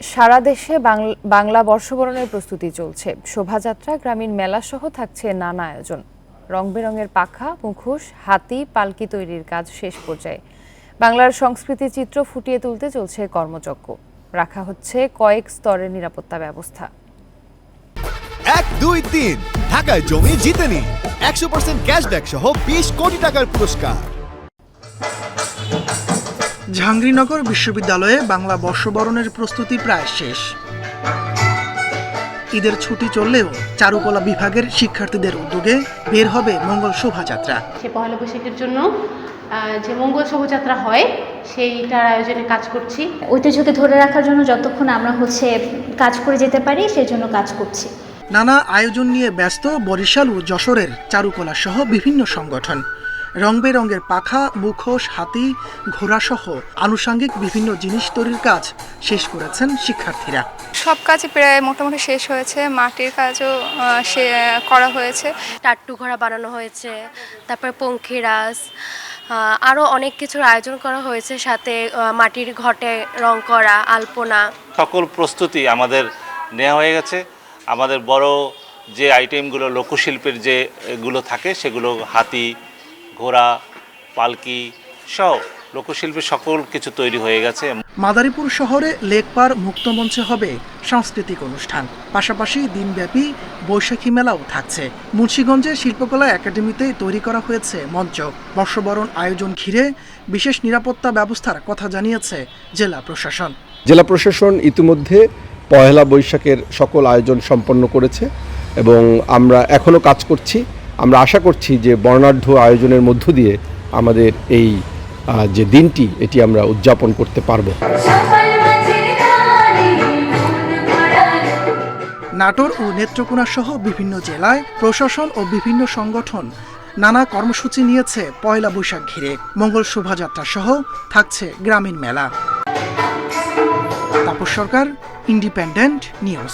সারা দেশে বাংলা বর্ষবরণের প্রস্তুতি চলছে। শোভাযাত্রা, গ্রামীণ মেলা সহ থাকছে নানা আয়োজন। রং বেরঙের পাখা, মুখোশ, হাতি, পালকি তৈরির কাজ শেষ পর্যায়ে। বাংলার সংস্কৃতি চিত্র ফুটিয়ে তুলতে চলছে কর্মযজ্ঞ। রাখা হচ্ছে কয়েক স্তরের নিরাপত্তা ব্যবস্থা। 1, 2, 3 ঢাকায় জমি জিতে নিন 100% ক্যাশব্যাক সহ 20 কোটি টাকার পুরস্কার। জাহাঙ্গীরনগর বিশ্ববিদ্যালয়ে বাংলা বর্ষবরণের প্রস্তুতি প্রায় শেষ। ঈদের ছুটি চললেও চারুকলা বিভাগের শিক্ষার্থীদের উদ্যোগে বের হবে মঙ্গল শোভাযাত্রা। সে পহেলা বৈশাখের জন্য যে মঙ্গল শোভাযাত্রা হয় সেইটার আয়োজনে কাজ করছি। ঐতিহ্যকে ধরে রাখার জন্য যতক্ষণ আমরা কাজ করে যেতে পারি সেই জন্য কাজ করছি। নানা আয়োজন নিয়ে ব্যস্ত বরিশাল ও যশোরের চারুকলা সহ বিভিন্ন সংগঠন। রং বেরঙের পাখা, মুখোশ, হাতি, ঘোড়া সহ আনুষঙ্গিক বিভিন্ন জিনিস তৈরির কাজ শেষ করেছেন শিক্ষার্থীরা। সব কাজই প্রায় মোটামুটি শেষ হয়েছে। মাটির কাজও করা হয়েছে। টাট্টু ঘোড়া বানানো হয়েছে, তারপর পঙ্খিরাজ, আরও অনেক কিছুর আয়োজন করা হয়েছে। সাথে মাটির ঘটে রং করা, আলপনা, সকল প্রস্তুতি আমাদের নেওয়া হয়ে গেছে। আমাদের বড় যে আইটেমগুলো লোকশিল্পের যেগুলো থাকে সেগুলো হাতি, ঘোড়া, পালকি সহ লোকশিল্পের সকল কিছু তৈরি হয়ে গেছে। মাদারীপুর শহরে লেকপার মুক্তমঞ্চে হবে সাংস্কৃতিক অনুষ্ঠান, পাশাপাশি দিনব্যাপী বৈশাখী মেলাও থাকছে। মুন্সিগঞ্জে শিল্পকলা একাডেমিতে তৈরি করা হয়েছে মঞ্চ। বর্ষবরণ আয়োজন ঘিরে বিশেষ নিরাপত্তা ব্যবস্থার কথা জানিয়েছে জেলা প্রশাসন। জেলা প্রশাসন ইতিমধ্যে পহেলা বৈশাখের সকল আয়োজন সম্পন্ন করেছে এবং আমরা এখনও কাজ করছি। আমরা আশা করছি যে বর্ণাঢ্য আয়োজনের মধ্য দিয়ে আমাদের এই যে দিনটি এটি আমরা উদযাপন করতে পারব। নাটোর ও নেত্রকোনা সহ বিভিন্ন জেলায় প্রশাসন ও বিভিন্ন সংগঠন নানা কর্মসূচি নিয়েছে পয়লা বৈশাখ ঘিরে। মঙ্গল শোভাযাত্রা সহ থাকছে গ্রামীণ মেলা। তাপস সরকার, ইন্ডিপেন্ডেন্ট নিউজ।